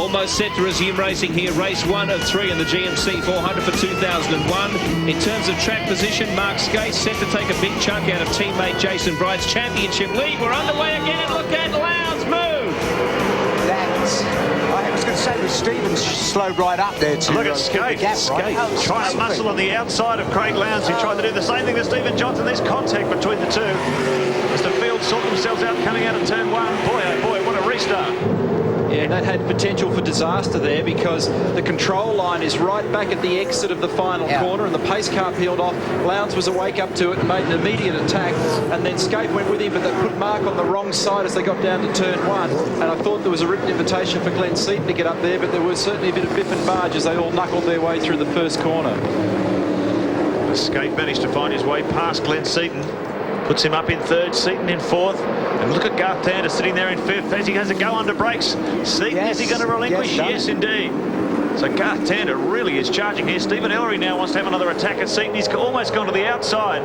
Almost set to resume racing here. Race 1 of 3 in the GMC 400 for 2001. In terms of track position, Mark Skate set to take a big chunk out of teammate Jason Bright's championship lead. We're underway again, and look at Lowndes move. I was going to say, with Stevens slowed right up there to look at Skate. Trying to muscle on the outside of Craig Lowndes. He tried to do the same thing as Stephen Johnson. There's contact between the two as the field sort themselves out coming out of turn 1. Boy, oh boy, what a restart. Yeah, that had potential for disaster there, because the control line is right back at the exit of the final corner, and the pace car peeled off. Lowndes was awake up to it and made an immediate attack, and then Skate went with him, but that put Mark on the wrong side as they got down to turn 1. And I thought there was a written invitation for Glenn Seaton to get up there, but there was certainly a bit of biff and barge as they all knuckled their way through the first corner. Skate managed to find his way past Glenn Seaton. Puts him up in 3rd, Seaton in 4th. And look at Garth Tander sitting there in 5th as he has a go under brakes. Seaton, is he going to relinquish? Yes, indeed. So Garth Tander really is charging here. Stephen Ellery now wants to have another attack at Seaton. He's almost gone to the outside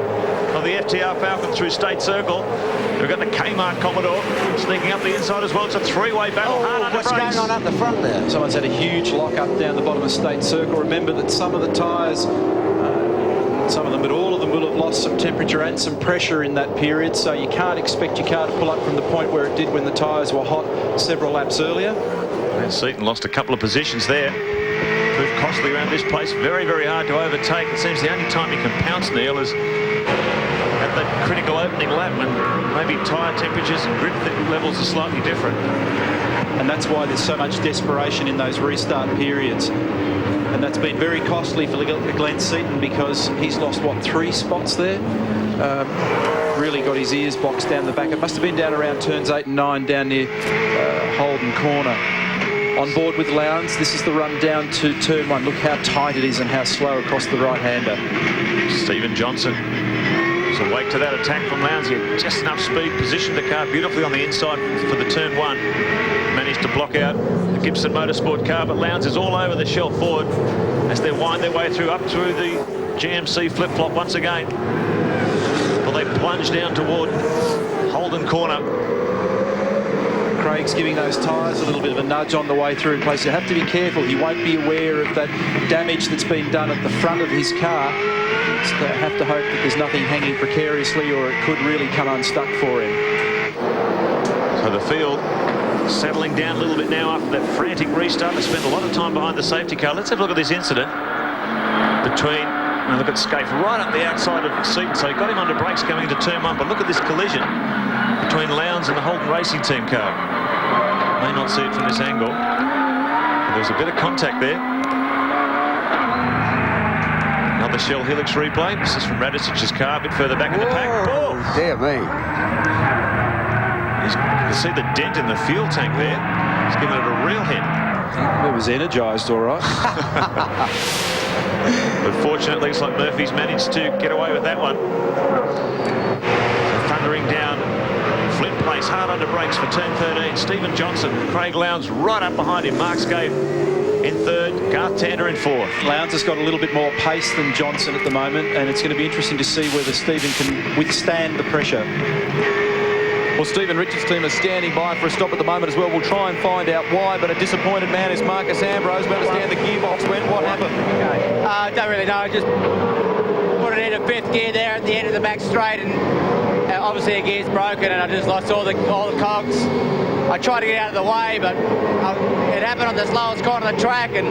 of the FTR Falcon through State Circle. We've got the Kmart Commodore sneaking up the inside as well. It's a three-way battle. Hard under what's brakes. going on up the front there? Someone's had a huge lock up down the bottom of State Circle. Remember that some of the tyres, some of them, but all of them will have lost some temperature and some pressure in that period, so you can't expect your car to pull up from the point where it did when the tyres were hot several laps earlier. And Seaton lost a couple of positions there. Proved costly around this place. Very, very hard to overtake. It seems the only time he can pounce, Neil, is at that critical opening lap when maybe tyre temperatures and grip levels are slightly different. And that's why there's so much desperation in those restart periods. And that's been very costly for Glenn Seaton, because he's lost, what, 3 spots there? Really got his ears boxed down the back. It must have been down around turns 8 and 9 down near Holden Corner. On board with Lowndes. This is the run down to turn 1. Look how tight it is and how slow across the right-hander. Stephen Johnson was awake to that attack from Lowndes. He had just enough speed, positioned the car beautifully on the inside for the turn 1. Managed to block out the Gibson Motorsport car, but Lowndes is all over the shell forward as they wind their way up through the GMC flip-flop once again. Well, they plunge down toward Holden Corner. Craig's giving those tyres a little bit of a nudge on the way through in place. You have to be careful. He won't be aware of that damage that's been done at the front of his car. So they have to hope that there's nothing hanging precariously, or it could really come unstuck for him. So the field settling down a little bit now after that frantic restart. They spent a lot of time behind the safety car. Let's have a look at this incident between, and look at Skate right up the outside of Seaton. So he got him under brakes coming into turn 1, but look at this collision between Lowndes and the Holden Racing Team car. May not see it from this angle, but there was a bit of contact there. Another Shell Helix replay. This is from Radisic's car, a bit further back in the pack. Oh, dear me. You can see the dent in the fuel tank there. He's given it a real hit. It was energised all right. But fortunately, looks like Murphy's managed to get away with that one. So thundering down Flint Place, hard under brakes for turn 13. Stephen Johnson, Craig Lowndes right up behind him. Mark Skate in 3rd, Garth Tander in 4th. Lowndes has got a little bit more pace than Johnson at the moment, and it's going to be interesting to see whether Stephen can withstand the pressure. Well, Stephen Richards' team is standing by for a stop at the moment as well. We'll try and find out why, but a disappointed man is Marcus Ambrose. We understand the gearbox went. What happened? Don't really know. Just put it into 5th gear there at the end of the back straight, and obviously the gear's broken, and I just lost all the cogs. I tried to get out of the way, but it happened on the slowest corner of the track, and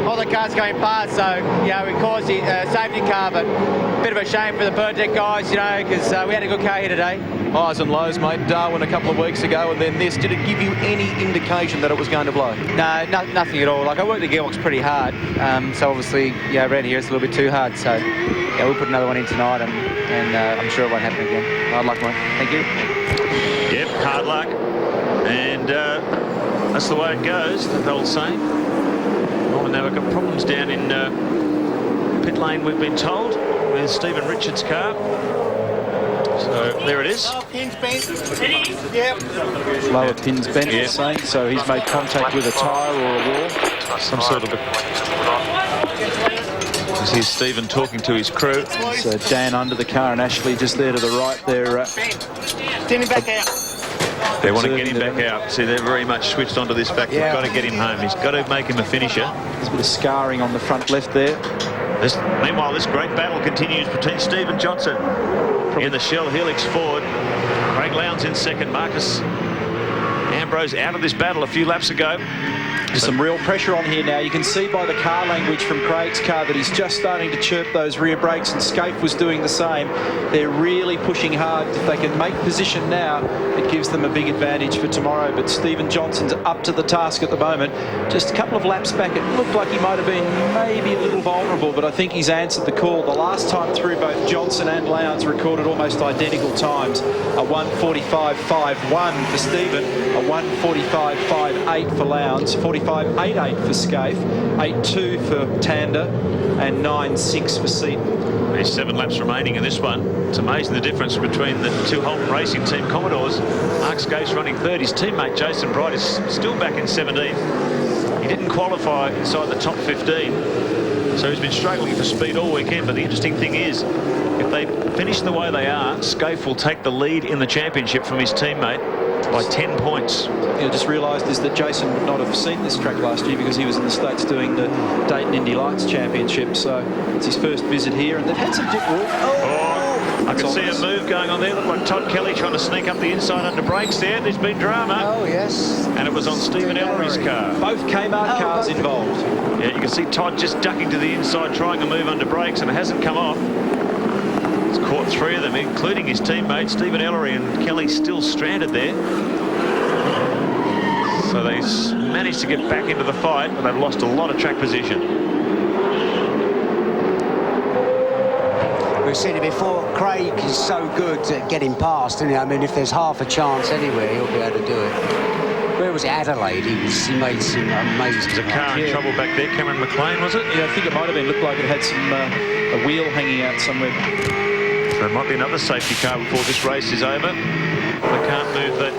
all the cars going past, so, you know, we caused the safety car, but a bit of a shame for the Burtec guys, you know, because we had a good car here today. Highs and lows, mate. Darwin a couple of weeks ago, and then this. Did it give you any indication that it was going to blow? No, nothing at all. Like, I worked the gearbox pretty hard, so obviously, yeah, around here it's a little bit too hard, so, yeah, we'll put another one in tonight, and I'm sure it won't happen again. Hard luck, mate. Thank you. Yep, hard luck. And that's the way it goes, the old saying. Oh, now we've got problems down in pit lane, we've been told, with Stephen Richards' car. So there it is. Pins bent. Lower pins bent, you're saying, so he's made contact with a tyre or a wall. Some sort of here's Stephen talking to his crew. So Dan under the car and Ashley just there to the right there. Standing back out. They want to get him back out. See, they're very much switched onto this fact. We've got to get him home. He's got to make him a finisher. There's a bit of scarring on the front left there. Meanwhile, this great battle continues between Stephen Johnson in the Shell Helix Ford. Craig Lowndes in second. Marcus Ambrose out of this battle a few laps ago. There's some real pressure on here now. You can see by the car language from Craig's car that he's just starting to chirp those rear brakes, and Scaife was doing the same. They're really pushing hard. If they can make position now, it gives them a big advantage for tomorrow. But Stephen Johnson's up to the task at the moment. Just a couple of laps back, it looked like he might have been maybe a little vulnerable, but I think he's answered the call. The last time through, both Johnson and Lowndes recorded almost identical times. A 1:45.51 for Stephen, a 1:45.58 for Lowndes, 45.88 for Scaife, 8.2 for Tander, and 9.6 for Seaton. There's 7 laps remaining in this one. It's amazing the difference between the two Holton Racing Team Commodores. Mark Scaife's running third. His teammate Jason Bright is still back in 17th. He didn't qualify inside the top 15, so he's been struggling for speed all weekend. But the interesting thing is, if they finish the way they are, Scaife will take the lead in the championship from his teammate by 10 points. I just realised is that Jason would not have seen this track last year because he was in the States doing the Dayton Indy Lights Championship. So it's his first visit here, and they've had some dip walk. I can see a move going on there. Looked like Todd Kelly trying to sneak up the inside under brakes there. There's been drama. Oh, yes. And it was on Stephen Ellery's car. Both Kmart cars involved. Yeah, you can see Todd just ducking to the inside, trying to move under brakes, and it hasn't come off. He's caught 3 of them, including his teammates, Stephen Ellery and Kelly, still stranded there. So they managed to get back into the fight, but they've lost a lot of track position. We've seen it before. Craig is so good at getting past, isn't he? I mean, if there's half a chance anywhere, he'll be able to do it. Where was it? Adelaide? He made some amazing. There's a car in trouble back there. Cameron McLean, was it? Yeah, I think it might have been. Looked like it had some a wheel hanging out somewhere. So there might be another safety car before this race is over. They can't move that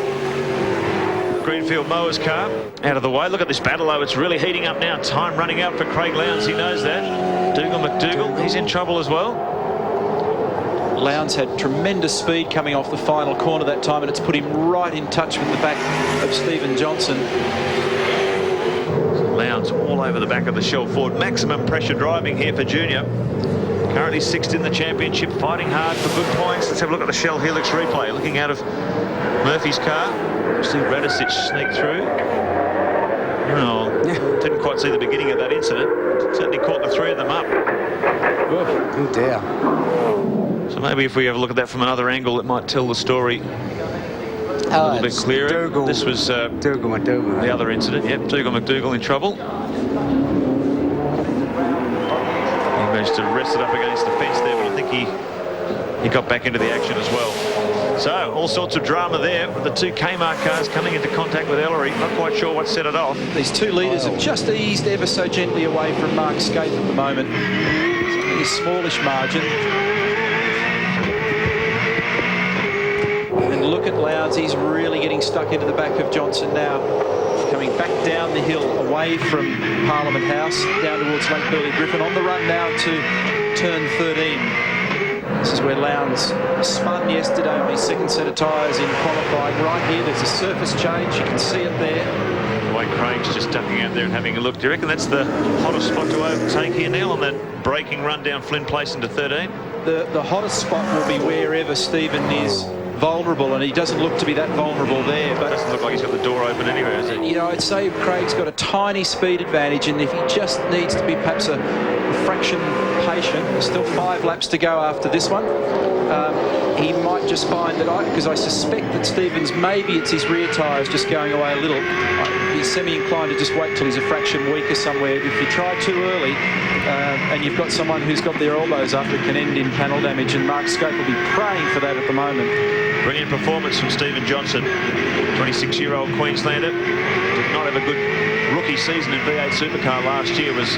Greenfield Mowers car out of the way. Look at this battle, though. It's really heating up now. Time running out for Craig Lowndes. He knows that. Dougal McDougall, he's in trouble as well. Lowndes had tremendous speed coming off the final corner that time, and it's put him right in touch with the back of Stephen Johnson. Lowndes all over the back of the Shell Ford. Maximum pressure driving here for Junior. Currently 6th in the championship, fighting hard for good points. Let's have a look at the Shell Helix replay. Looking out of Murphy's car. See Radicic sneak through. Oh, didn't quite see the beginning of that incident. Certainly caught the 3 of them up. Oh dear. So maybe if we have a look at that from another angle, it might tell the story a little bit clearer. Dougal. This was Dougal McDougall. the other incident. Yep, Dougal McDougall in trouble. He managed to wrest it up against the fence there, but I think he got back into the action as well. So all sorts of drama there with the 2 Kmart cars coming into contact with Ellery. Not quite sure what set it off. These 2 leaders have just eased ever so gently away from Mark Scaife at the moment. It's only a smallish margin. And look at Lowndes, he's really getting stuck into the back of Johnson now. Coming back down the hill away from Parliament House, down towards Lake Burley Griffin, on the run now to turn 13. This is where Lowndes spun yesterday on his 2nd set of tyres in qualifying. Right here, there's a surface change. You can see it there. The way Craig's just ducking out there and having a look. Do you reckon that's the hottest spot to overtake here, Neil, on that braking run down Flynn Place into 13? The hottest spot will be wherever Stephen is vulnerable, and he doesn't look to be that vulnerable there. But It doesn't look like he's got the door open anywhere, is it? you know, I'd say Craig's got a tiny speed advantage, and if he just needs to be perhaps a fraction patient, there's still 5 laps to go after this one. He might just find that, because I suspect that Stevens, maybe it's his rear tyres just going away a little. I'd be semi-inclined to just wait till he's a fraction weaker somewhere. If you try too early, and you've got someone who's got their elbows up, it can end in panel damage, and Mark Scaife will be praying for that at the moment. Brilliant performance from Stephen Johnson, 26-year-old Queenslander. Did not have a good rookie season in V8 Supercar last year, was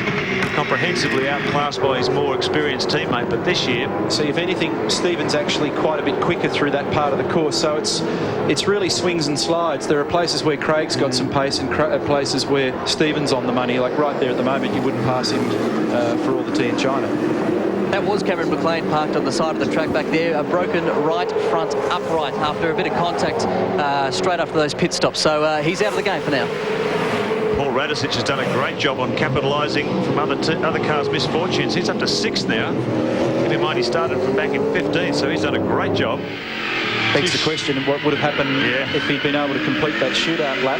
comprehensively outclassed by his more experienced teammate, but this year... See, if anything, Stephen's actually quite a bit quicker through that part of the course, so it's really swings and slides. There are places where Craig's got some pace and places where Stephen's on the money, like right there at the moment, you wouldn't pass him for all the tea in China. That was Cameron McLean parked on the side of the track back there. A broken right front upright after a bit of contact straight after those pit stops. So he's out of the game for now. Paul Radisich has done a great job on capitalising from other cars' misfortunes. He's up to 6th now. Keep in mind he started from back in 15th, so he's done a great job. Begs the question of what would have happened if he'd been able to complete that shootout lap.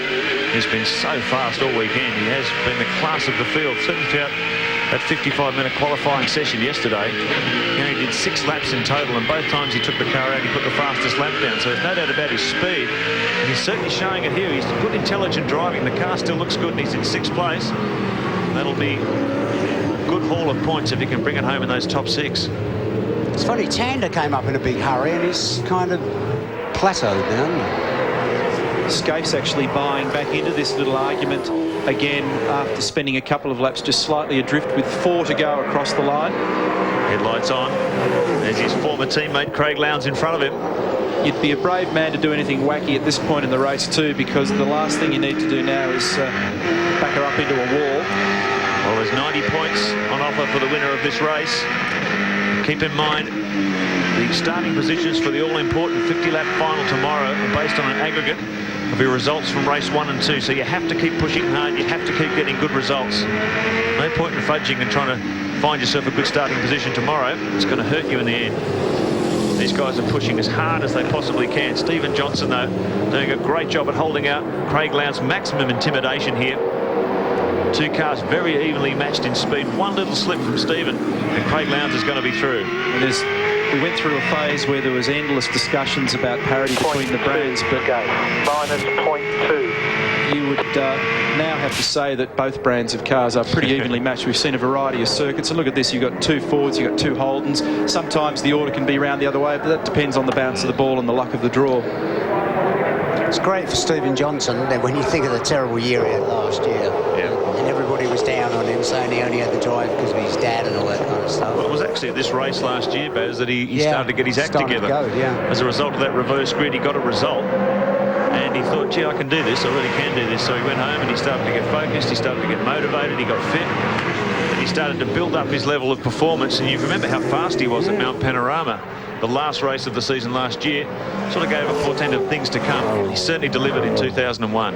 He's been so fast all weekend. He has been the class of the field. Certainly throughout that 55-minute qualifying session yesterday. He only did 6 laps in total, and both times he took the car out, he put the fastest lap down. So there's no doubt about his speed. And he's certainly showing it here. He's good, intelligent driving. The car still looks good, and he's in 6th place. That'll be a good haul of points if he can bring it home in those top 6. It's funny, Tander came up in a big hurry and he's kind of plateaued now. Skaife's actually buying back into this little argument again after spending a couple of laps just slightly adrift with 4 to go across the line. Headlights on. There's his former teammate Craig Lowndes in front of him. You'd be a brave man to do anything wacky at this point in the race too, because the last thing you need to do now is back her up into a wall. Well, there's 90 points on offer for the winner of this race. Keep in mind, the starting positions for the all-important 50-lap final tomorrow are based on an aggregate of your results from race 1 and 2. So you have to keep pushing hard. You have to keep getting good results. No point in fudging and trying to find yourself a good starting position tomorrow. It's going to hurt you in the end. These guys are pushing as hard as they possibly can. Stephen Johnson, though, doing a great job at holding out Craig Lowndes' maximum intimidation here. 2 cars very evenly matched in speed. One little slip from Stephen and Craig Lowndes is going to be through. We went through a phase where there was endless discussions about parity between the brands, but minus 0.2. you would now have to say that both brands of cars are pretty evenly matched. We've seen a variety of circuits, and look at this, you've got 2 Fords, you've got 2 Holdens. Sometimes the order can be round the other way, but that depends on the bounce of the ball and the luck of the draw. It's great for Stephen Johnson that when you think of the terrible year he had last year. And everybody was down on him, saying he only had the drive because of his dad and all that kind of stuff. Well, it was actually at this race last year, Baz, that he started to get his act together. As a result of that reverse grid, he got a result. And he thought, gee, I can do this. I really can do this. So he went home and he started to get focused. He started to get motivated. He got fit. And he started to build up his level of performance. And you remember how fast he was at Mount Panorama. The last race of the season last year sort of gave a portent of things to come. He certainly delivered in 2001.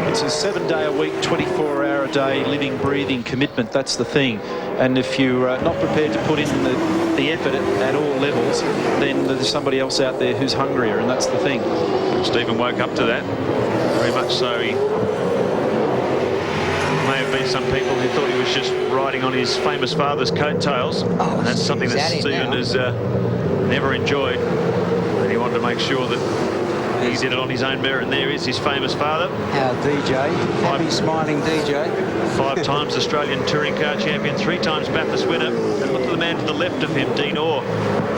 It's a 7-day-a-week, 24-hour-a-day living, breathing commitment. That's the thing. And if you're not prepared to put in the effort at all levels, then there's somebody else out there who's hungrier, and that's the thing. Stephen woke up to that. Very much so. He may have been some people who thought he was just riding on his famous father's coattails. And that's something that Stephen has never enjoyed. And he wanted to make sure that he did it on his own merit, and there is his famous father. Our DJ, happy smiling DJ. 5 times Australian Touring Car Champion, 3 times Bathurst winner. And look at the man to the left of him, Dean Orr,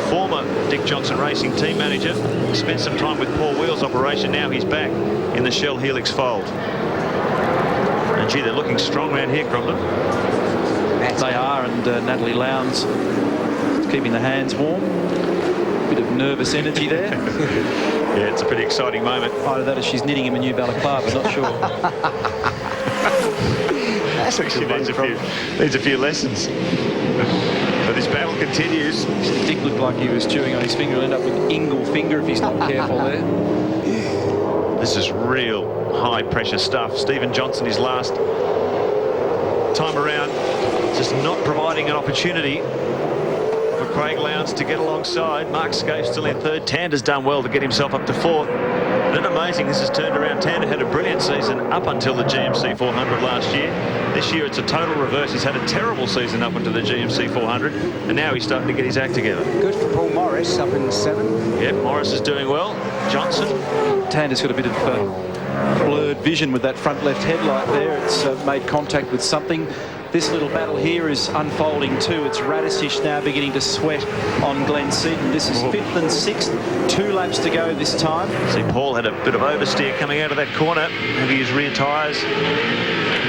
former Dick Johnson Racing team manager. He spent some time with Paul Wheel's operation. Now he's back in the Shell Helix fold. And gee, they're looking strong around here, Cromlin. They are, and Natalie Lowndes keeping the hands warm. Bit of nervous energy there. Yeah, it's a pretty exciting moment. Either that or she's knitting him a new balaclava, not sure. That's actually needs a few lessons. But this battle continues. Dick looked like he was chewing on his finger. He'll end up with ingle finger if he's not careful there. This is real high-pressure stuff. Stephen Johnson, his last time around, just not providing an opportunity for Craig Lowndes to get alongside. Mark Scaife still in 3rd. Tander's done well to get himself up to 4th. Isn't it amazing this has turned around? Tander had a brilliant season up until the GMC 400 last year. This year it's a total reverse. He's had a terrible season up until the GMC 400, and now he's starting to get his act together. Good for Paul Morris up in 7. Yep, Morris is doing well. Johnson. Tander's got a bit of blurred vision with that front left headlight there. It's made contact with something. This little battle here is unfolding too. It's Radisich now beginning to sweat on Glenn Seaton. This is 5th and 6th. 2 laps to go this time. See, Paul had a bit of oversteer coming out of that corner. Maybe his rear tyres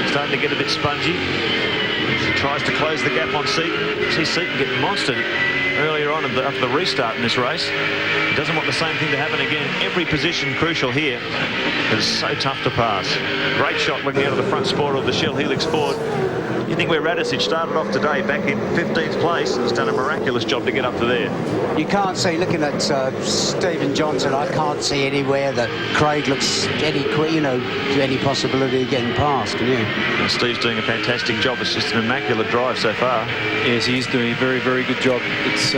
starting to get a bit spongy. He tries to close the gap on Seaton. See Seaton get monstered earlier on after the restart in this race. He doesn't want the same thing to happen again. Every position crucial here. It is so tough to pass. Great shot looking out of the front spoiler of the Shell Helix Ford. You think where Radicic started off today back in 15th place and has done a miraculous job to get up to there. You can't see, looking at Stephen Johnson, I can't see anywhere that Craig looks any possibility of getting past, can you? And Steve's doing a fantastic job. It's just an immaculate drive so far. Yes, he's doing a very, very good job. It's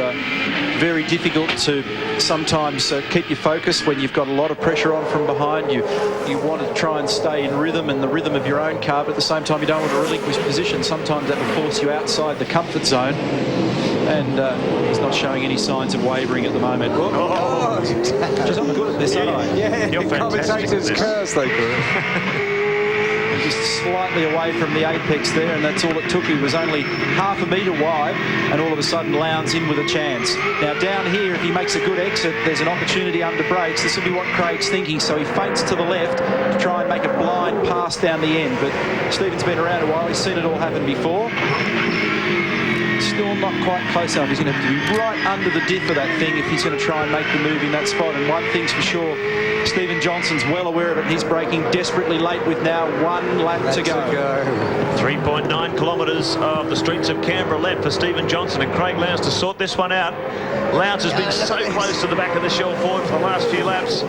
very difficult to sometimes keep your focus when you've got a lot of pressure on from behind. You want to try and stay in rhythm and the rhythm of your own car, but at the same time you don't want to relinquish position. Sometimes that will force you outside the comfort zone, and he's not showing any signs of wavering at the moment. Just I'm good at this, aren't I? Yeah, you're fantastic at this. Curse, they could. Just slightly away from the apex there, and that's all it took. He was only half a metre wide, and all of a sudden Lowndes in with a chance. Now down here, if he makes a good exit, there's an opportunity under brakes. This will be what Craig's thinking, so he feints to the left to try and make a blind pass down the end. But Stephen's been around a while. He's seen it all happen before. Still not quite close enough. He's going to have to be right under the diff of that thing if he's going to try and make the move in that spot. And one thing's for sure, Stephen Johnson's well aware of it. He's braking desperately late with now 1 lap to go. 3.9 kilometres of the streets of Canberra left for Stephen Johnson and Craig Lowndes to sort this one out. Lowndes has been so close to the back of the Shell Ford for the last few laps.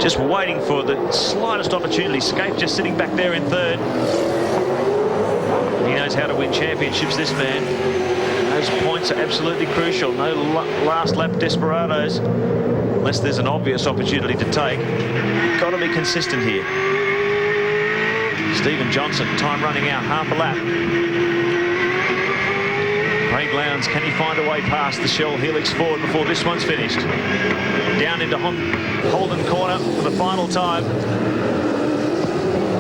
Just waiting for the slightest opportunity. Scape just sitting back there in third. He knows how to win championships, this man. Those points are absolutely crucial. No last lap desperados, unless there's an obvious opportunity to take. You've got to be consistent here. Stephen Johnson, time running out, half a lap. Craig Lowndes, can he find a way past the Shell Helix Ford before this one's finished? Down into Holden Corner for the final time.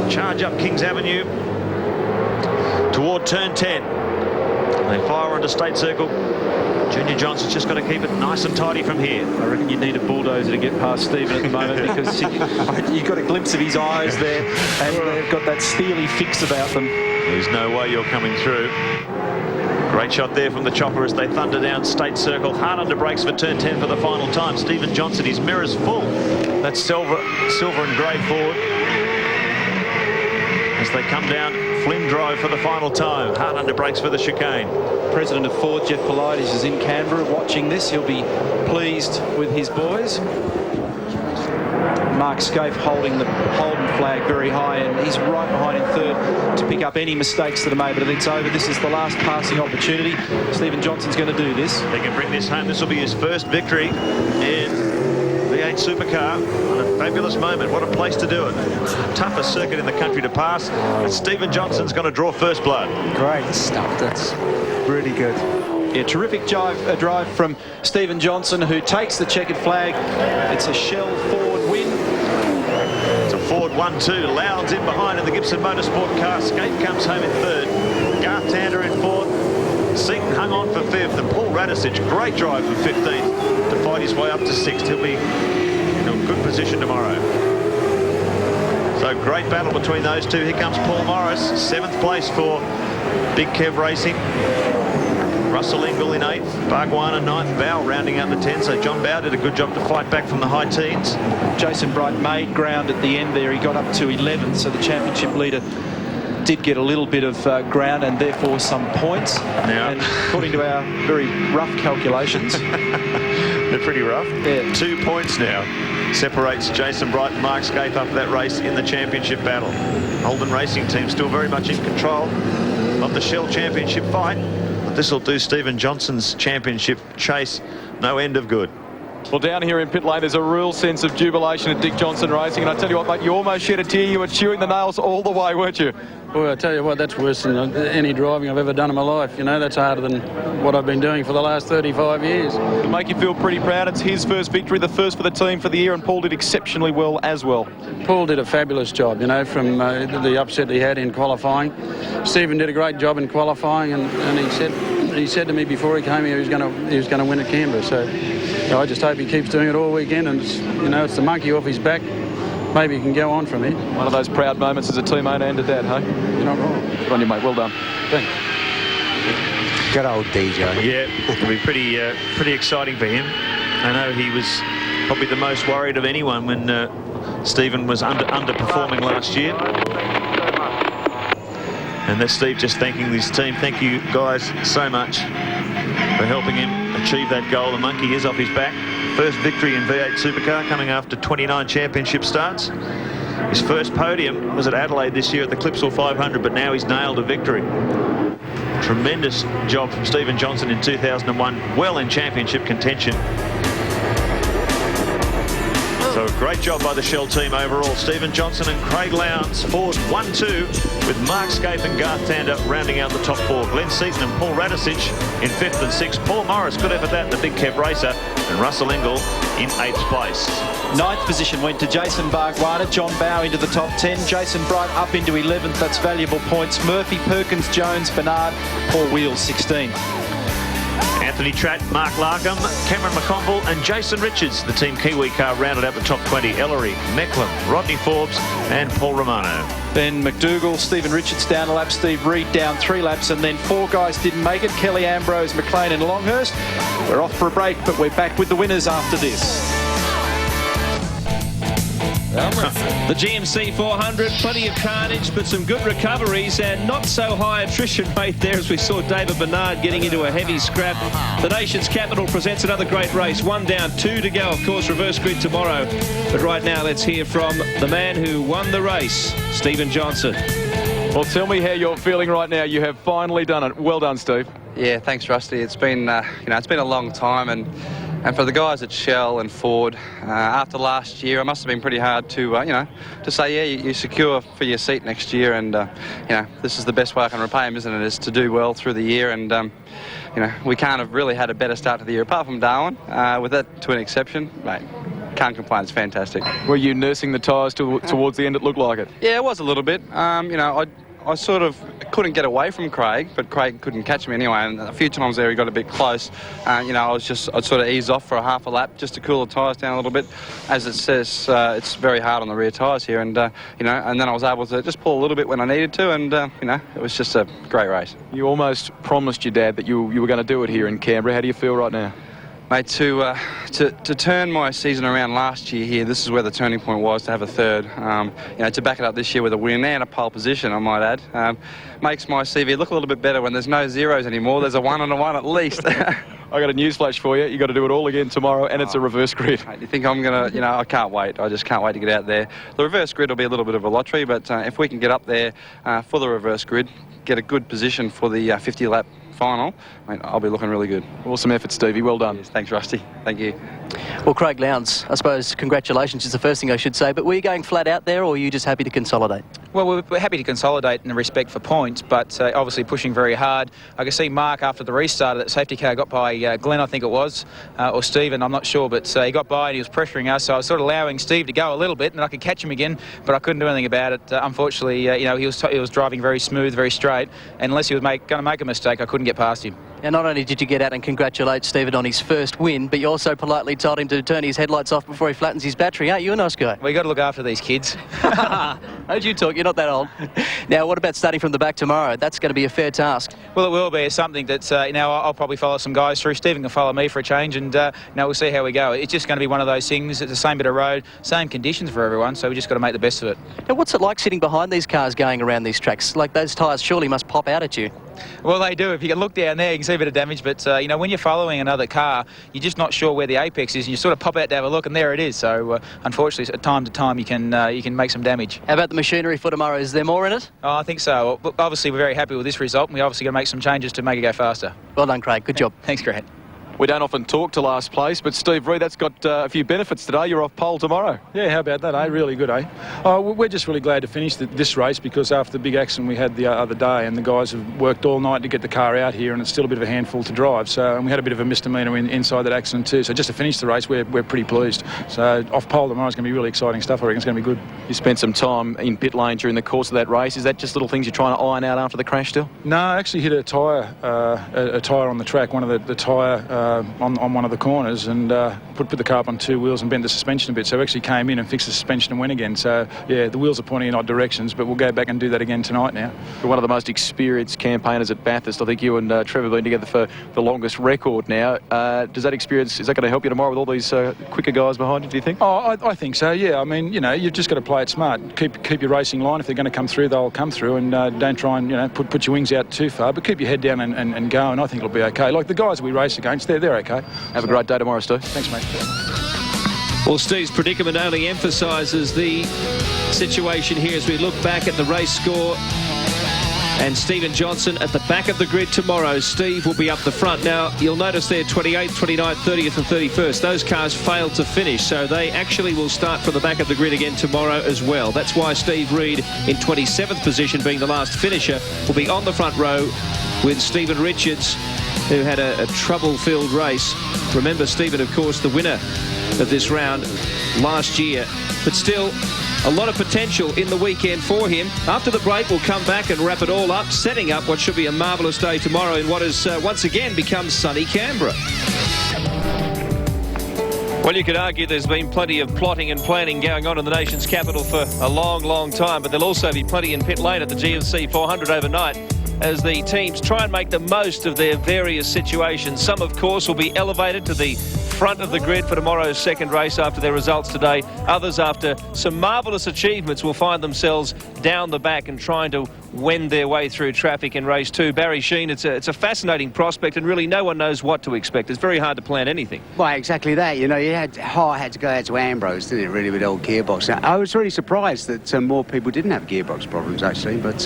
Charge up Kings Avenue toward turn 10. They fire onto State Circle. Junior Johnson's just got to keep it nice and tidy from here. I reckon you need a bulldozer to get past Stephen at the moment, because you got a glimpse of his eyes there, and they've got that steely fix about them. There's no way you're coming through. Great shot there from the chopper as they thunder down State Circle. Hard under brakes for turn 10 for the final time. Stephen Johnson, his mirrors full. That's silver and grey Ford. As they come down Flynn Drive for the final time. Hard under brakes for the chicane. President of Ford, Jeff Politis, is in Canberra watching this. He'll be pleased with his boys. Mark Scaife holding the Holden flag very high, and he's right behind in third to pick up any mistakes that are made. But I think it's over. This is the last passing opportunity. Stephen Johnson's going to do this. They can bring this home. This will be his first victory in V8 Supercar. And a fabulous moment. What a place to do it. Toughest circuit in the country to pass. And Stephen Johnson's going to draw first blood. Great stuff. That's really good. Yeah, terrific drive from Stephen Johnson, who takes the checkered flag. It's a Shell Ford win. It's a Ford 1-2. Lowndes in behind in the Gibson Motorsport car. Scape comes home in third. Garth Tander in fourth. Seaton hung on for fifth. And Paul Radicic, great drive for 15th to fight his way up to sixth. He'll be in a good position tomorrow. So great battle between those two. Here comes Paul Morris, 7th place for Big Kev Racing. Russell Ingall in 8th, Bhagwan in 9th, Bow rounding out the 10. So John Bow did a good job to fight back from the high teens. Jason Bright made ground at the end there. He got up to 11th, so the championship leader did get a little bit of ground and therefore some points. Now, and according to our very rough calculations, they're pretty rough. Yeah. 2 points now separates Jason Bright and Mark Scaife after that race in the championship battle. Holden Racing Team still very much in control of the Shell Championship fight. But this will do Stephen Johnson's championship chase no end of good. Well, down here in pit lane, there's a real sense of jubilation at Dick Johnson Racing. And I tell you what, mate, you almost shed a tear. You were chewing the nails all the way, weren't you? Well, I tell you what, that's worse than any driving I've ever done in my life. You know, that's harder than what I've been doing for the last 35 years. It'll make you feel pretty proud. It's his first victory, the first for the team for the year, and Paul did exceptionally well as well. Paul did a fabulous job, you know, from the upset he had in qualifying. Stephen did a great job in qualifying, and he said to me before he came here he was going to win at Canberra. So I just hope he keeps doing it all weekend, and it's the monkey off his back. Maybe he can go on from here. One of those proud moments as a team owner and a dad, hey? You're not wrong. Good on you, mate. Well done. Thanks. Good old DJ. Yeah, it'll be pretty exciting for him. I know he was probably the most worried of anyone when Stephen was underperforming last year. And that's Steve just thanking his team. Thank you guys so much for helping him achieve that goal. The monkey is off his back. First victory in V8 Supercar coming after 29 championship starts. His first podium was at Adelaide this year at the Clipsal 500, but now he's nailed a victory. Tremendous job from Stephen Johnson in 2001, well in championship contention. So a great job by the Shell team overall. Stephen Johnson and Craig Lowndes forward 1-2 with Mark Scape and Garth Tander rounding out the top four. Glenn Seaton and Paul Radisich in 5th and 6th. Paul Morris, good effort that, the big Kev racer, and Russell Ingall in 8th place. 9th position went to Jason Bargwanna. John Bowe into the top 10. Jason Bright up into 11th. That's valuable points. Murphy, Perkins, Jones, Bernard, Paul Wheels 16. Anthony Tratt, Mark Larkham, Cameron McConville and Jason Richards. The Team Kiwi car rounded out the top 20. Ellery, Mecklem, Rodney Forbes and Paul Romano. Then McDougall, Stephen Richards down a lap, Steve Reed down 3 laps, and then 4 guys didn't make it. Kelly Ambrose, McLean and Longhurst. We're off for a break, but we're back with the winners after this. The GMC 400, plenty of carnage, but some good recoveries and not so high attrition rate there as we saw David Bernard getting into a heavy scrap. The nation's capital presents another great race. 1 down, 2 to go. Of course, reverse grid tomorrow. But right now, let's hear from the man who won the race, Stephen Johnson. Well, tell me how you're feeling right now. You have finally done it. Well done, Steve. Yeah, thanks, Rusty. It's been, it's been a long time, and for the guys at Shell and Ford, after last year, it must have been pretty hard to, to say, yeah, you're secure for your seat next year, and this is the best way I can repay him, isn't it? Is to do well through the year, and we can't have really had a better start to the year, apart from Darwin, with that to an exception, mate. Can't complain, it's fantastic. Were you nursing the tyres towards the end? It looked like it. Yeah, it was a little bit. I sort of couldn't get away from Craig, but Craig couldn't catch me anyway, and a few times there he got a bit close. I'd sort of ease off for a half a lap just to cool the tyres down a little bit. As it says, it's very hard on the rear tyres here, and and then I was able to just pull a little bit when I needed to, and it was just a great race. You almost promised your dad that you were going to do it here in Canberra. How do you feel right now? Mate, to turn my season around last year here, this is where the turning point was, to have a third. To back it up this year with a win and a pole position, I might add, makes my CV look a little bit better when there's no zeros anymore. There's a 1 and a 1 at least. I got a news flash for you. You got to do it all again tomorrow, and it's a reverse grid. Mate, you think I'm going to, I can't wait. I just can't wait to get out there. The reverse grid will be a little bit of a lottery, but if we can get up there for the reverse grid, get a good position for the 50-lap final, I'll be looking really good. Awesome effort, Stevie. Well done. Yes, thanks, Rusty. Thank you. Well, Craig Lowndes, I suppose congratulations is the first thing I should say, but were you going flat out there, or were you just happy to consolidate? Well, we're happy to consolidate in the respect for points, but obviously pushing very hard. I can see Mark after the restart of that safety car got by Glenn, I think it was, or Stephen, I'm not sure, but he got by and he was pressuring us, so I was sort of allowing Steve to go a little bit, and I could catch him again, but I couldn't do anything about it. Unfortunately, he was driving very smooth, very straight, and unless he was going to make a mistake, I couldn't get past him. And not only did you get out and congratulate Stephen on his first win, but you also politely told him to turn his headlights off before he flattens his battery. Aren't you a nice guy? Well, you got to look after these kids. How'd you talk? You're not that old. Now, what about starting from the back tomorrow? That's going to be a fair task. Well, it will be. It's something that, I'll probably follow some guys through. Stephen can follow me for a change, and, we'll see how we go. It's just going to be one of those things. It's the same bit of road, same conditions for everyone, so we just got to make the best of it. Now, what's it like sitting behind these cars going around these tracks? Like, those tyres surely must pop out at you. Well, they do. If you can look down there, you can see a bit of damage, but, when you're following another car, you're just not sure where the apex is, and you sort of pop out to have a look, and there it is. So, unfortunately, at time to time, you can make some damage. How about the machinery for tomorrow? Is there more in it? Oh, I think so. But obviously, we're very happy with this result, and we're obviously going to make some changes to make it go faster. Well done, Craig. Good job. Thanks, Grant. We don't often talk to last place, but Steve Reed, that's got a few benefits today. You're off pole tomorrow. Yeah, how about that, eh? Really good, eh? We're just really glad to finish this race, because after the big accident we had the other day, and the guys have worked all night to get the car out here, and it's still a bit of a handful to drive. So, and we had a bit of a misdemeanor inside that accident too. So just to finish the race, we're pretty pleased. So off pole tomorrow is going to be really exciting stuff. I reckon it's going to be good. You spent some time in pit lane during the course of that race. Is that just little things you're trying to iron out after the crash still? No, I actually hit a tyre on the track. One of the tyre on one of the corners and put the car up on two wheels and bent the suspension a bit. So we actually came in and fixed the suspension and went again. So, yeah, the wheels are pointing in odd directions, but we'll go back and do that again tonight now. You're one of the most experienced campaigners at Bathurst. I think you and Trevor have been together for the longest record now. Does that experience, is that going to help you tomorrow with all these quicker guys behind you, do you think? Oh, I think so, yeah. I mean, you know, you've just got to play it smart. Keep your racing line. If they're going to come through, they'll come through, and don't try and, you know, put your wings out too far, but keep your head down and go, and I think it'll be okay. Like the guys we race against, they're okay. Have a great day tomorrow, Steve. Thanks, mate. Well, Steve's predicament only emphasises the situation here as we look back at the race score. And Stephen Johnson at the back of the grid tomorrow. Steve will be up the front. Now, you'll notice there 28th, 29th, 30th and 31st. Those cars failed to finish, so they actually will start from the back of the grid again tomorrow as well. That's why Steve Reed in 27th position, being the last finisher, will be on the front row with Stephen Richards, who had a trouble-filled race. Remember, Stephen, of course, the winner of this round last year. But still, a lot of potential in the weekend for him. After the break, we'll come back and wrap it all up, setting up what should be a marvellous day tomorrow in what has once again become sunny Canberra. Well, you could argue there's been plenty of plotting and planning going on in the nation's capital for a long, long time, but there'll also be plenty in pit lane at the GMC 400 overnight as the teams try and make the most of their various situations. Some, of course, will be elevated to the front of the grid for tomorrow's second race after their results today. Others, after some marvellous achievements, will find themselves down the back and trying to wend their way through traffic in race two. Barry Sheen, it's a fascinating prospect, and really no one knows what to expect. It's very hard to plan anything. Well, exactly that. You know, had to go out to Ambrose, didn't it, really, with old gearbox. Now, I was really surprised that more people didn't have gearbox problems, actually, but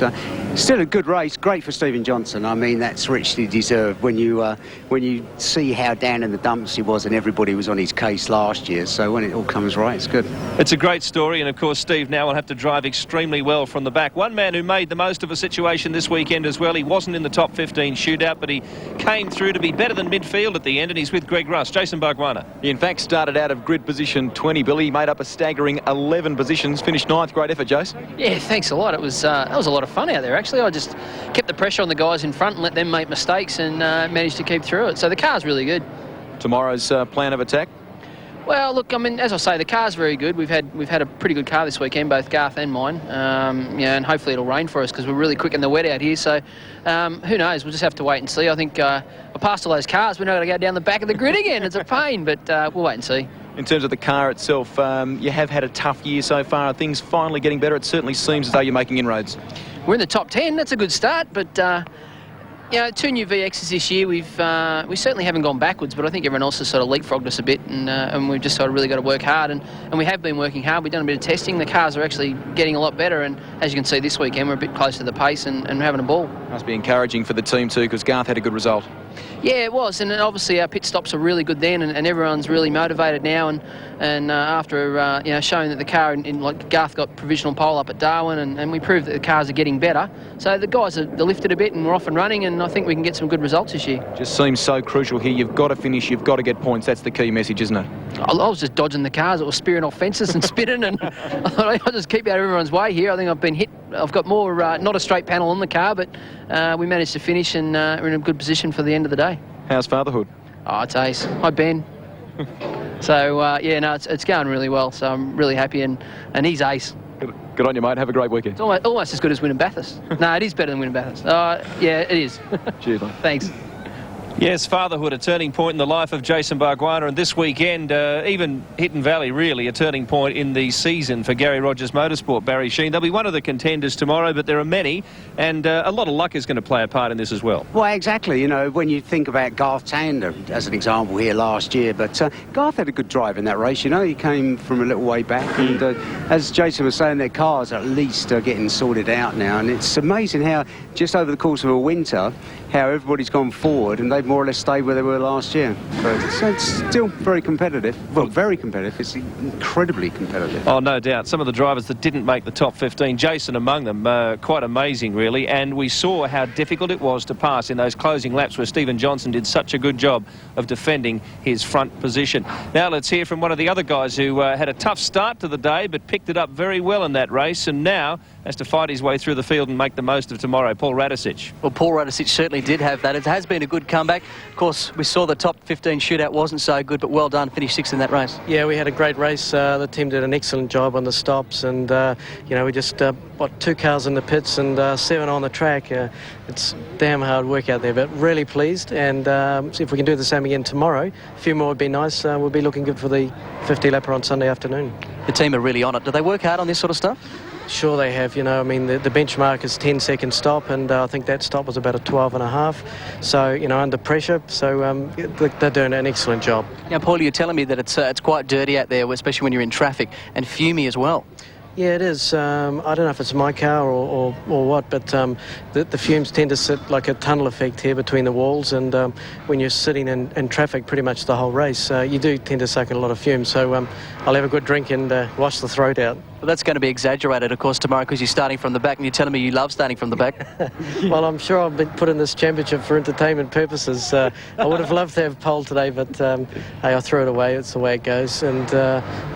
still a good race. Great for Stephen Johnson. I mean, that's richly deserved when you see how down in the dumps he was and everybody was on his case last year. So when it all comes right, it's good. It's a great story, and of course Steve now will have to drive extremely well from the back. One man who made the most of a situation this weekend as well. He wasn't in the top 15 shootout, but he came through to be better than midfield at the end, and he's with Greg Russ. Jason Bargwanna. He in fact started out of grid position 20, Billy. He made up a staggering 11 positions, finished 9th. Great effort, Jace. Yeah, thanks a lot. It was that was a lot of fun out there, actually. I just kept the pressure on the guys in front and let them make mistakes and managed to keep through it. So the car's really good. Tomorrow's plan of attack? Well, look, I mean, as I say, the car's very good. We've had a pretty good car this weekend, both Garth and mine. Yeah, and hopefully it'll rain for us because we're really quick in the wet out here. So who knows? We'll just have to wait and see. I think I passed all those cars. We're not going to go down the back of the grid again. It's a pain, but we'll wait and see. In terms of the car itself, you have had a tough year so far. Are things finally getting better? It certainly seems as though you're making inroads. We're in the top 10. That's a good start, but you know, 2 new VXs this year. We certainly haven't gone backwards, but I think everyone else has sort of leapfrogged us a bit, and we've just sort of really got to work hard, and we have been working hard. We've done a bit of testing. The cars are actually getting a lot better, and as you can see this weekend, we're a bit closer to the pace and having a ball. Must be encouraging for the team too, because Garth had a good result. Yeah, it was, and obviously our pit stops are really good then, and everyone's really motivated now, and after you know, showing that the car like Garth got provisional pole up at Darwin, and we proved that the cars are getting better, so the guys are lifted a bit and we're off and running, and I think we can get some good results this year. Just seems so crucial here. You've got to finish, you've got to get points. That's the key message, isn't it? I was just dodging the cars. It was spearing off fences and spinning, and I thought I'll just keep out of everyone's way here. I think I've been hit. I've got more, not a straight panel on the car, but we managed to finish, and we're in a good position for the end of the day. How's fatherhood? Oh, it's ace. Hi, Ben. So, yeah, no, it's going really well, so I'm really happy, and he's ace. Good on you, mate. Have a great weekend. It's almost as good as winning Bathurst. No, it is better than winning Bathurst. Yeah, it is. Cheers, mate. Thanks. Yes, fatherhood, a turning point in the life of Jason Bargwanna, and this weekend, even Hidden Valley, really, a turning point in the season for Gary Rogers Motorsport, Barry Sheen. They'll be one of the contenders tomorrow, but there are many, and a lot of luck is going to play a part in this as well. Well, exactly. You know, when you think about Garth Tander as an example here last year, but Garth had a good drive in that race, you know. He came from a little way back, and as Jason was saying, their cars at least are getting sorted out now, and it's amazing how, just over the course of a winter, how everybody's gone forward and they've more or less stayed where they were last year. So it's still very competitive. Well, very competitive. It's incredibly competitive. Oh, no doubt. Some of the drivers that didn't make the top 15, Jason among them, quite amazing, really. And we saw how difficult it was to pass in those closing laps where Stephen Johnson did such a good job of defending his front position. Now let's hear from one of the other guys who had a tough start to the day but picked it up very well in that race, and now has to fight his way through the field and make the most of tomorrow. Paul Radicic. Well, Paul Radicic certainly did have that. It has been a good comeback. Of course, we saw the top 15 shootout wasn't so good, but well done, finished 6th in that race. Yeah, we had a great race. The team did an excellent job on the stops, and you know, we just 2 cars in the pits and 7 on the track. It's damn hard work out there, but really pleased, and see if we can do the same again tomorrow. A few more would be nice. We'll be looking good for the 50-lapper on Sunday afternoon. The team are really on it. Do they work hard on this sort of stuff? Sure they have, you know, I mean, the benchmark is 10-second stop, and I think that stop was about a 12.5. So, you know, under pressure, so they're doing an excellent job. Now, Paul, you're telling me that it's quite dirty out there, especially when you're in traffic, and fumey as well. Yeah, it is. I don't know if it's my car or what, but the fumes tend to sit like a tunnel effect here between the walls, and when you're sitting in traffic pretty much the whole race, you do tend to suck in a lot of fumes. So I'll have a good drink and wash the throat out. Well, that's going to be exaggerated, of course, tomorrow, because you're starting from the back, and you're telling me you love starting from the back. Well, I'm sure I've been put in this championship for entertainment purposes. I would have loved to have pole today, but hey, I threw it away. It's the way it goes, and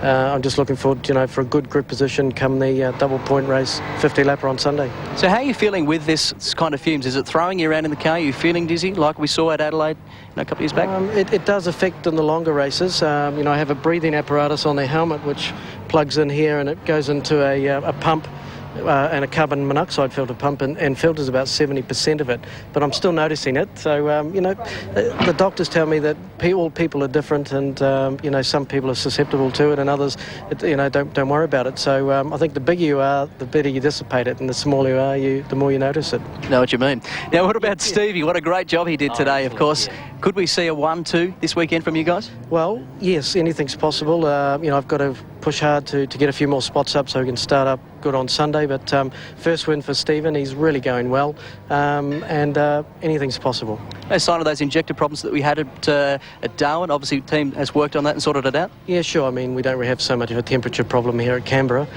I'm just looking forward, you know, for a good group position come the double point race, 50-lapper on Sunday. So how are you feeling with this kind of fumes? Is it throwing you around in the car? Are you feeling dizzy, like we saw at Adelaide a couple of years back? It does affect in the longer races. You know, I have a breathing apparatus on their helmet, which plugs in here, and it goes into a pump and a carbon monoxide filter pump, and filters about 70% of it. But I'm still noticing it. So, you know, the doctors tell me that all people are different, and, you know, some people are susceptible to it, and others, you know, don't worry about it. So I think the bigger you are, the better you dissipate it, and the smaller you are, the more you notice it. Know what you mean. Now, what about Stevie? What a great job he did today, of course. Could we see a 1-2 this weekend from you guys? Well, yes, anything's possible. You know, I've got to push hard to get a few more spots up so we can start up good on Sunday. But first win for Stephen. He's really going well, and anything's possible. No sign of those injector problems that we had at Darwin. Obviously, the team has worked on that and sorted it out. Yeah, sure. I mean, we don't really have so much of a temperature problem here at Canberra.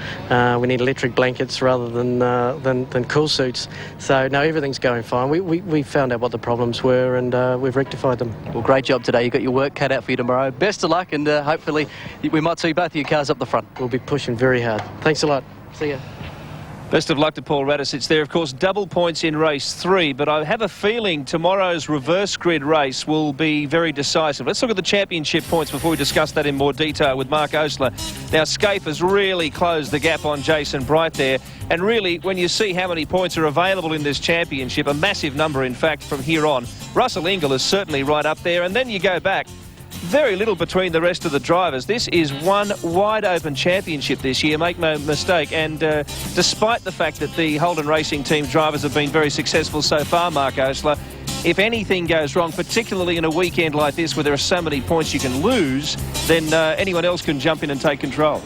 We need electric blankets rather than cool suits. So no, everything's going fine. We found out what the problems were, and we've rectified them. Well, great job today. You've got your work cut out for you tomorrow. Best of luck, and hopefully we might see both of your cars up the front. We'll be pushing very hard. Thanks a lot. See ya. Best of luck to Paul Radicic there. Of course, double points in race 3, but I have a feeling tomorrow's reverse grid race will be very decisive. Let's look at the championship points before we discuss that in more detail with Mark Osler. Now, Scaife has really closed the gap on Jason Bright there, and really, when you see how many points are available in this championship, a massive number, in fact, from here on, Russell Ingall is certainly right up there, and then you go back. Very little between the rest of the drivers. This is one wide-open championship this year, make no mistake. And despite the fact that the Holden Racing Team drivers have been very successful so far, Mark Osler, if anything goes wrong, particularly in a weekend like this where there are so many points you can lose, then anyone else can jump in and take control.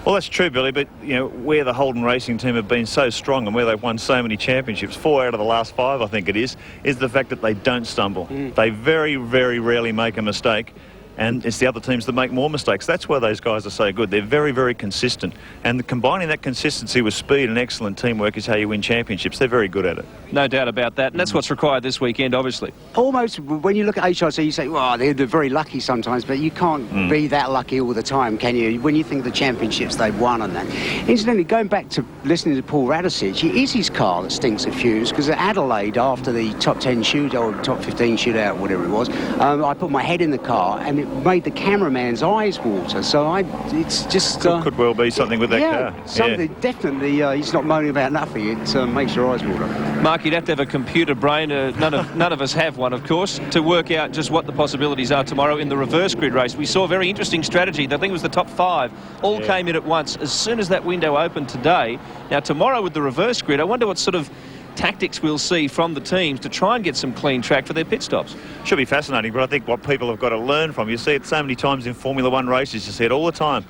Well, that's true, Billy, but, you know, where the Holden Racing Team have been so strong and where they've won so many championships, 4 out of the last 5, I think it is the fact that they don't stumble. They very, very rarely make a mistake. And it's the other teams that make more mistakes. That's why those guys are so good. They're very, very consistent. And combining that consistency with speed and excellent teamwork is how you win championships. They're very good at it. No doubt about that. And that's what's required this weekend, obviously. Almost, when you look at HRC, you say, well, they're very lucky sometimes, but you can't be that lucky all the time, can you? When you think of the championships they've won and that. Incidentally, going back to listening to Paul Radicic, it is his car that stinks of fumes, because at Adelaide, after the top 10 shootout, or top 15 shootout, whatever it was, I put my head in the car, and it made the cameraman's eyes water. So it's just could well be something with that car. Something definitely. He's not moaning about nothing. It makes your eyes water. Mark, you'd have to have a computer brain. None of us have one, of course, to work out just what the possibilities are tomorrow in the reverse grid race. We saw a very interesting strategy. I think it was the top 5 all came in at once as soon as that window opened today. Now tomorrow with the reverse grid, I wonder what sort of tactics we'll see from the teams to try and get some clean track for their pit stops. Should be fascinating, but I think what people have got to learn from, you see it so many times in Formula 1 races, you see it all the time.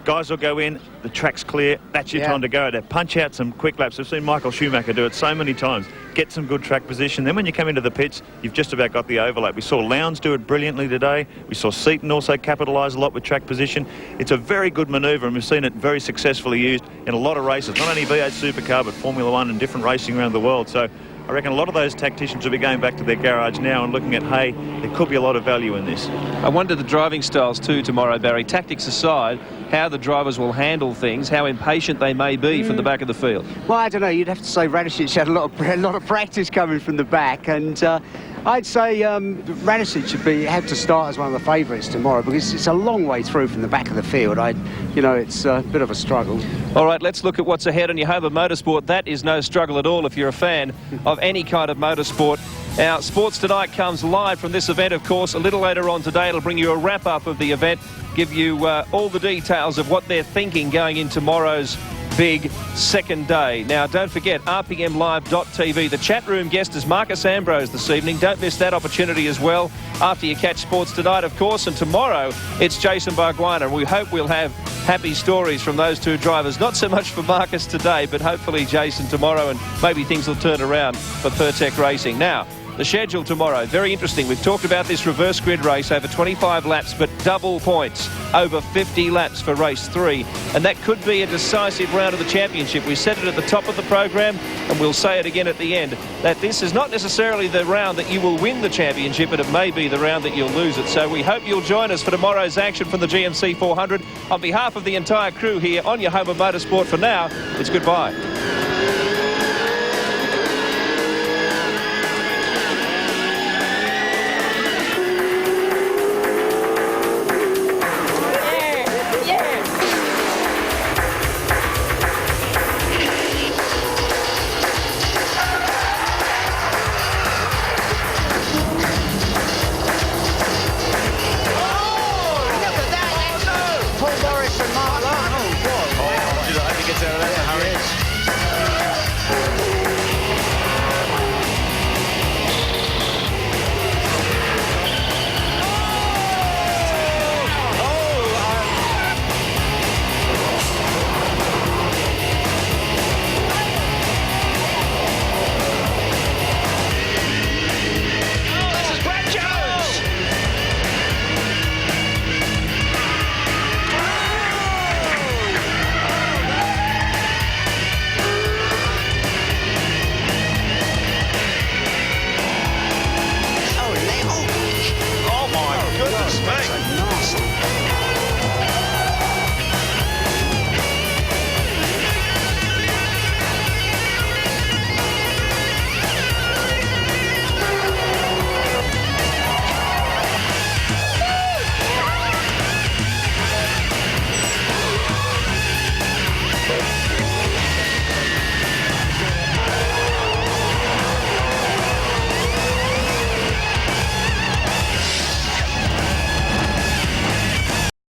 Guys will go in, the track's clear, that's your time to go. They punch out some quick laps. I've seen Michael Schumacher do it so many times. Get some good track position. Then when you come into the pits, you've just about got the overlap. We saw Lowndes do it brilliantly today. We saw Seaton also capitalise a lot with track position. It's a very good manoeuvre, and we've seen it very successfully used in a lot of races, not only V8 Supercar, but Formula 1 and different racing around the world. So I reckon a lot of those tacticians will be going back to their garage now and looking at, hey, there could be a lot of value in this. I wonder the driving styles too tomorrow, Barry. Tactics aside, how the drivers will handle things, how impatient they may be from the back of the field? Well, I don't know. You'd have to say Radicic had a lot of practice coming from the back, and I'd say Radicic should have to start as one of the favourites tomorrow, because it's a long way through from the back of the field. It's a bit of a struggle. All right, let's look at what's ahead on your home of motorsport. That is no struggle at all if you're a fan of any kind of motorsport. Our Sports Tonight comes live from this event, of course. A little later on today, it'll bring you a wrap-up of the event, give you all the details of what they're thinking going in tomorrow's big second day. Now, don't forget, rpmlive.tv. The chat room guest is Marcus Ambrose this evening. Don't miss that opportunity as well after you catch Sports Tonight, of course. And tomorrow, it's Jason Bargwanna. We hope we'll have happy stories from those two drivers. Not so much for Marcus today, but hopefully Jason tomorrow, and maybe things will turn around for Pertec Racing. Now, the schedule tomorrow, very interesting. We've talked about this reverse grid race over 25 laps, but double points over 50 laps for race 3. And that could be a decisive round of the championship. We said it at the top of the program, and we'll say it again at the end, that this is not necessarily the round that you will win the championship, but it may be the round that you'll lose it. So we hope you'll join us for tomorrow's action from the GMC 400. On behalf of the entire crew here on your home of motorsport, for now, it's goodbye.